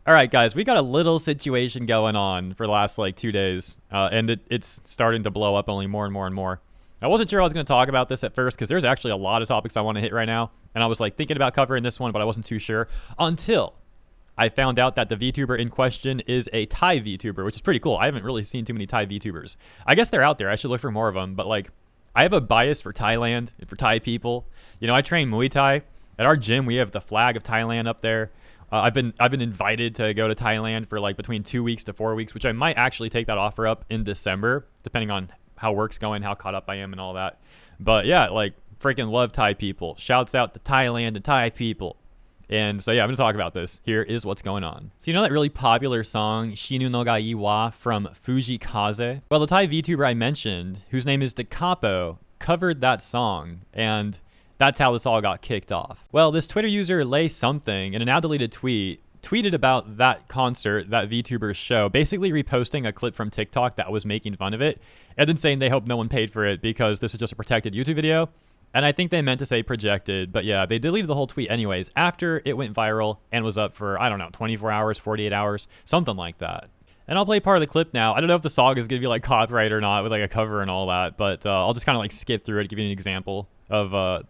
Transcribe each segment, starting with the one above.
All right, guys, we got a little situation going on for the last like 2 days, and it's starting to blow up only more and more and more. I wasn't sure I was going to talk about this at first because there's actually a lot of topics I want to hit right now, and I was like thinking about covering this one, but I wasn't too sure until I found out that the VTuber in question is a Thai VTuber, which is pretty cool. I haven't really seen too many Thai VTubers. I guess they're out there. I should look for more of them, but like I have a bias for Thailand and for Thai people. You know, I train Muay Thai. At our gym, we have the flag of Thailand up there. I've been invited to go to Thailand for like between 2 weeks to 4 weeks, which I might actually take that offer up in December, depending on how work's going, how caught up I am, and all that. But yeah, like freaking love Thai people. Shouts out to Thailand and Thai people. And so yeah, I'm gonna talk about this. Here is what's going on. So you know that really popular song Shinu no ga Iwa from Fujikaze? Well, the Thai VTuber I mentioned, whose name is Decapo, covered that song, and that's how this all got kicked off. Well, this Twitter user Lay Something in a now deleted tweet tweeted about that concert, that VTuber's show, basically reposting a clip from TikTok that was making fun of it, and then saying they hope no one paid for it because this is just a protected YouTube video. And I think they meant to say projected, but yeah, they deleted the whole tweet anyways after it went viral and was up for, I don't know, 24 hours, 48 hours, something like that. And I'll play part of the clip now. I don't know if the song is going to be like copyright or not with like a cover and all that, but I'll just kind of like skip through it, give you an example of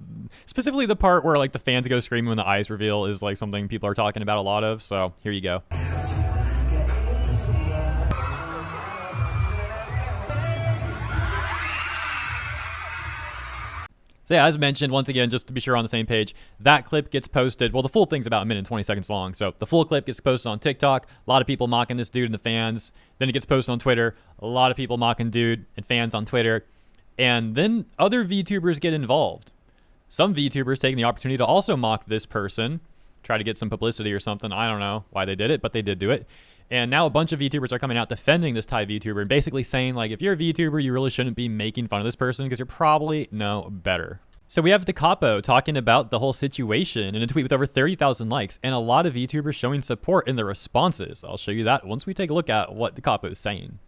specifically the part where like the fans go screaming when the eyes reveal is like something people are talking about a lot of. So here you go. So yeah, as mentioned, once again, just to be sure on the same page, that clip gets posted. Well, the full thing's about a minute and 20 seconds long. So the full clip gets posted on TikTok. A lot of people mocking this dude and the fans. Then it gets posted on Twitter. A lot of people mocking dude and fans on Twitter. And then other VTubers get involved. Some VTubers taking the opportunity to also mock this person, try to get some publicity or something. I don't know why they did it, but they did do it. And now a bunch of VTubers are coming out defending this Thai VTuber and basically saying, like, if you're a VTuber, you really shouldn't be making fun of this person because you're probably no better. So we have Decapo talking about the whole situation in a tweet with over 30,000 likes and a lot of VTubers showing support in the responses. I'll show you that once we take a look at what Decapo is saying.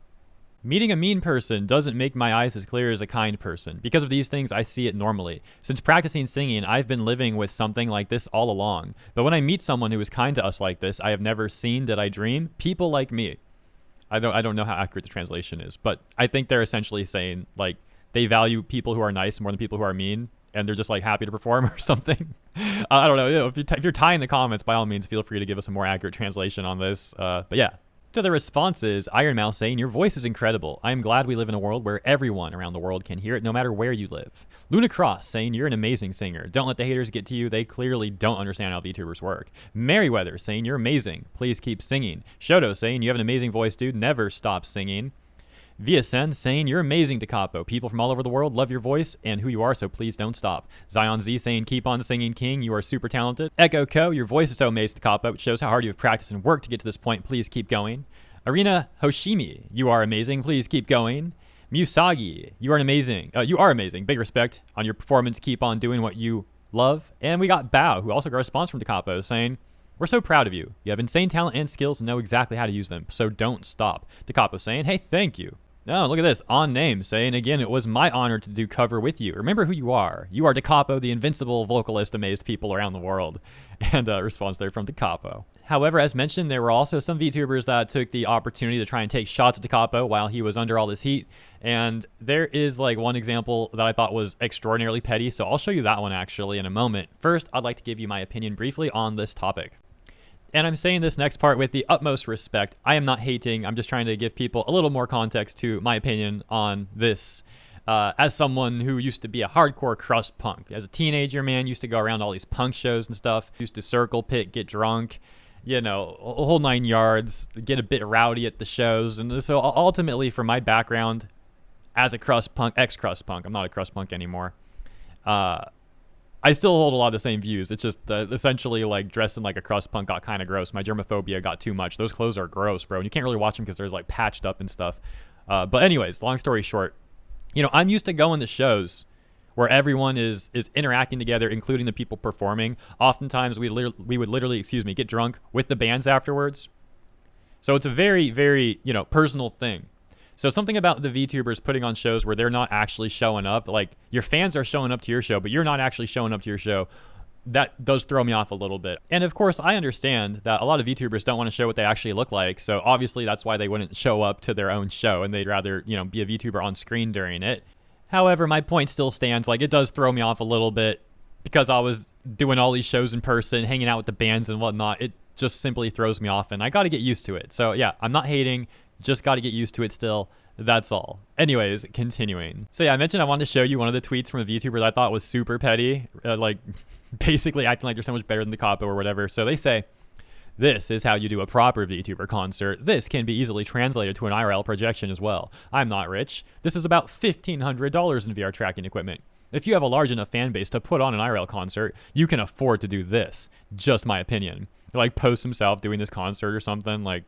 Meeting a mean person doesn't make my eyes as clear as a kind person. Because of these things, I see it normally. Since practicing singing, I've been living with something like this all along. But when I meet someone who is kind to us like this, I have never seen, did I dream? People like me. I don't know how accurate the translation is, but I think they're essentially saying like they value people who are nice more than people who are mean, and they're just like happy to perform or something. I don't know. You know, if you're tying the comments, by all means, feel free to give us a more accurate translation on this. But yeah. To the responses, Iron Mouse saying, your voice is incredible. I am glad we live in a world where everyone around the world can hear it no matter where you live. Luna Cross saying, you're an amazing singer. Don't let the haters get to you. They clearly don't understand how VTubers work. Merryweather saying, you're amazing. Please keep singing. Shoto saying, you have an amazing voice, dude. Never stop singing. VSN saying, you're amazing, Decapo. People from all over the world love your voice and who you are, so please don't stop. Zion Z saying, keep on singing, King. You are super talented. Echo Co, your voice is so amazing, Decapo. It shows how hard you have practiced and worked to get to this point. Please keep going. Arena Hoshimi, you are amazing. Please keep going. Musagi, you are amazing. You are amazing. Big respect on your performance. Keep on doing what you love. And we got Bao, who also got a response from Decapo, saying, we're so proud of you. You have insane talent and skills and know exactly how to use them, so don't stop. Decapo saying, hey, thank you. Oh, look at this. On Name saying, again, it was my honor to do cover with you. Remember who you are. You are Decapo, the invincible vocalist amazed people around the world. And a response there from Decapo. However, as mentioned, there were also some VTubers that took the opportunity to try and take shots at Decapo while he was under all this heat. And there is like one example that I thought was extraordinarily petty, so I'll show you that one actually in a moment. First, I'd like to give you my opinion briefly on this topic. And I'm saying this next part with the utmost respect. I am not hating. I'm just trying to give people a little more context to my opinion on this. As someone who used to be a hardcore crust punk. As a teenager, man, used to go around all these punk shows and stuff. Used to circle pit, get drunk, you know, a whole 9 yards, get a bit rowdy at the shows. And so ultimately, for my background as a crust punk, ex-crust punk, I'm not a crust punk anymore. I still hold a lot of the same views. It's just essentially like dressing like a crust punk got kind of gross. My germophobia got too much. Those clothes are gross, bro. And you can't really watch them because they're like patched up and stuff. But anyways, long story short, you know, I'm used to going to shows where everyone is interacting together, including the people performing. Oftentimes we would literally, get drunk with the bands afterwards. So it's a very, very, you know, personal thing. So something about the VTubers putting on shows where they're not actually showing up, like your fans are showing up to your show, but you're not actually showing up to your show, that does throw me off a little bit. And of course, I understand that a lot of VTubers don't want to show what they actually look like. So obviously that's why they wouldn't show up to their own show and they'd rather, be a VTuber on screen during it. However, my point still stands. Like, it does throw me off a little bit because I was doing all these shows in person, hanging out with the bands and whatnot. It just simply throws me off and I got to get used to it. So yeah, I'm not hating, just got to get used to it still. That's all. Anyways, continuing. So yeah, I mentioned I wanted to show you one of the tweets from a VTuber that I thought was super petty, like basically acting like they're so much better than Decapo or whatever. So they say, "This is how you do a proper VTuber concert. This can be easily translated to an IRL projection as well. I'm not rich. This is about $1,500 in VR tracking equipment. If you have a large enough fan base to put on an IRL concert, you can afford to do this. Just my opinion." Like, posts himself doing this concert or something. Like,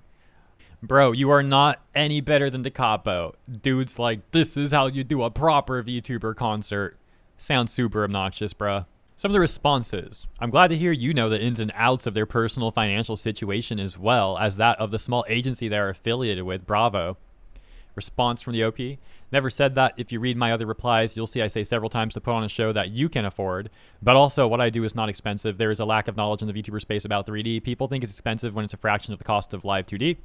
bro, you are not any better than Decapo. Dude's like, "This is how you do a proper VTuber concert." Sounds super obnoxious, bruh. Some of the responses. "I'm glad to hear you know the ins and outs of their personal financial situation as well as that of the small agency they are affiliated with. Bravo." Response from the OP. "Never said that. If you read my other replies, you'll see I say several times to put on a show that you can afford. But also, what I do is not expensive. There is a lack of knowledge in the VTuber space about 3D. People think it's expensive when it's a fraction of the cost of live 2D.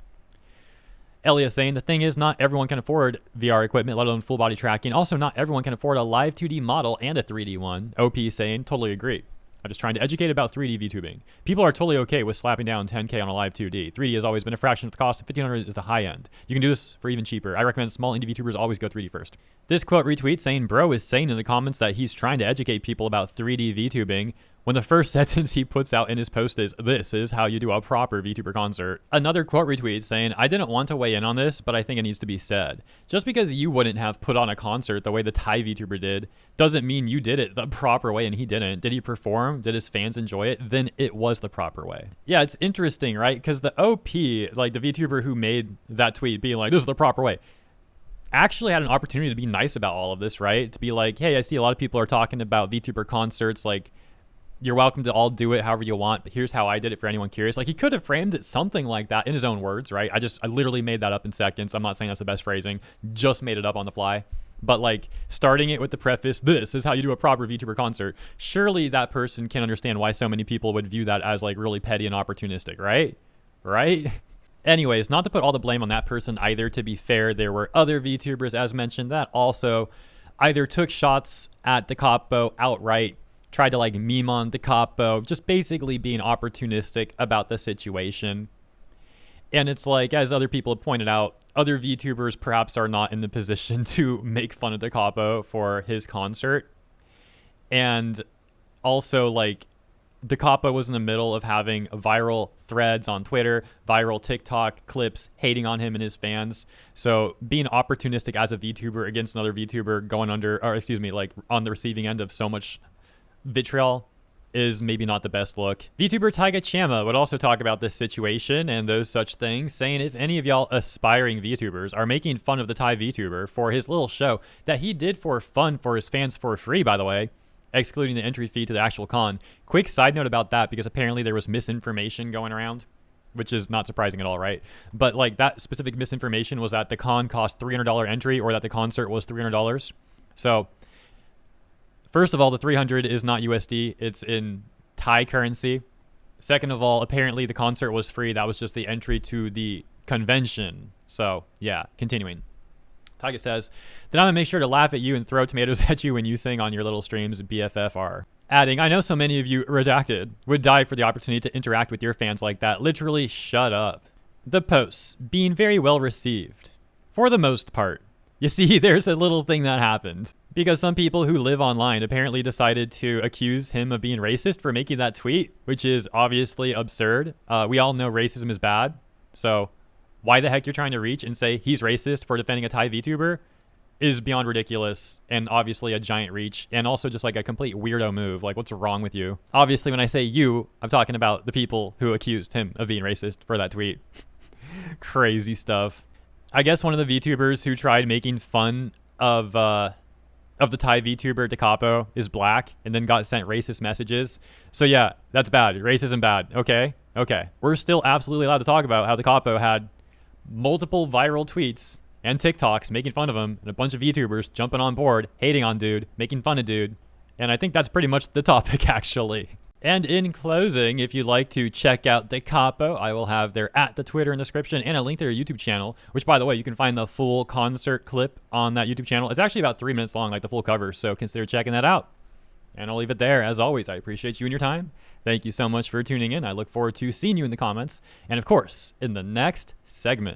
Elias saying, "The thing is, not everyone can afford VR equipment, let alone full body tracking. Also, not everyone can afford a live 2D model and a 3D one." OP saying, "Totally agree. I'm just trying to educate about 3D VTubing. People are totally okay with slapping down 10K on a live 2D. 3D has always been a fraction of the cost, and 1,500 is the high end. You can do this for even cheaper. I recommend small indie VTubers always go 3D first." This quote retweet saying, "Bro is saying in the comments that he's trying to educate people about 3D VTubing when the first sentence he puts out in his post is, 'This is how you do a proper VTuber concert.'" Another quote retweet saying, "I didn't want to weigh in on this, but I think it needs to be said. Just because you wouldn't have put on a concert the way the Thai VTuber did, doesn't mean you did it the proper way and he didn't. Did he perform? Did his fans enjoy it? Then it was the proper way." Yeah, it's interesting, right? Because the OP, like the VTuber who made that tweet being like, "This is the proper way," actually had an opportunity to be nice about all of this, right? To be like, "Hey, I see a lot of people are talking about VTuber concerts, like, you're welcome to all do it however you want, but here's how I did it for anyone curious." Like, he could have framed it something like that in his own words, right? I literally made that up in seconds. I'm not saying that's the best phrasing, just made it up on the fly. But like, starting it with the preface, "This is how you do a proper VTuber concert," surely that person can understand why so many people would view that as like really petty and opportunistic, right? Anyways, not to put all the blame on that person either. To be fair, there were other VTubers, as mentioned, that also either took shots at Decapo outright, tried to like meme on Decapo, just basically being opportunistic about the situation. And it's like, as other people have pointed out, other VTubers perhaps are not in the position to make fun of Decapo for his concert. And also, like, Decapo was in the middle of having viral threads on Twitter, viral TikTok clips hating on him and his fans. So being opportunistic as a VTuber against another VTuber going under, or excuse me, like on the receiving end of so much vitriol is maybe not the best look. VTuber Taiga Chama would also talk about this situation and those such things, saying, "If any of y'all aspiring VTubers are making fun of the Thai VTuber for his little show that he did for fun for his fans for free, by the way, excluding the entry fee to the actual con." Quick side note about that, because apparently there was misinformation going around, which is not surprising at all, right? But like, that specific misinformation was that the con cost $300 entry or that the concert was $300. So first of all, the 300 is not USD. It's in Thai currency. Second of all, apparently the concert was free. That was just the entry to the convention. So yeah, continuing. Taiga says, "Then I'm going to make sure to laugh at you and throw tomatoes at you when you sing on your little streams, BFFR." Adding, "I know so many of you, redacted, would die for the opportunity to interact with your fans like that. Literally, shut up." The posts being very well received, for the most part. You see, there's a little thing that happened, because some people who live online apparently decided to accuse him of being racist for making that tweet, which is obviously absurd. We all know racism is bad, so why the heck you're trying to reach and say he's racist for defending a Thai VTuber is beyond ridiculous, and obviously a giant reach, and also just like a complete weirdo move. Like, what's wrong with you? Obviously, when I say you, I'm talking about the people who accused him of being racist for that tweet. Crazy stuff. I guess one of the VTubers who tried making fun of the Thai VTuber Decapo is black and then got sent racist messages. So yeah, that's bad. Racism bad. Okay. We're still absolutely allowed to talk about how Decapo had multiple viral tweets and TikToks making fun of him, and a bunch of VTubers jumping on board, hating on dude, making fun of dude. And I think that's pretty much the topic, actually. And in closing, if you'd like to check out Decapo, I will have their @ Twitter in the description and a link to their YouTube channel, which, by the way, you can find the full concert clip on that YouTube channel. It's actually about 3 minutes long, like the full cover, so consider checking that out. And I'll leave it there. As always, I appreciate you and your time. Thank you so much for tuning in. I look forward to seeing you in the comments and, of course, in the next segment.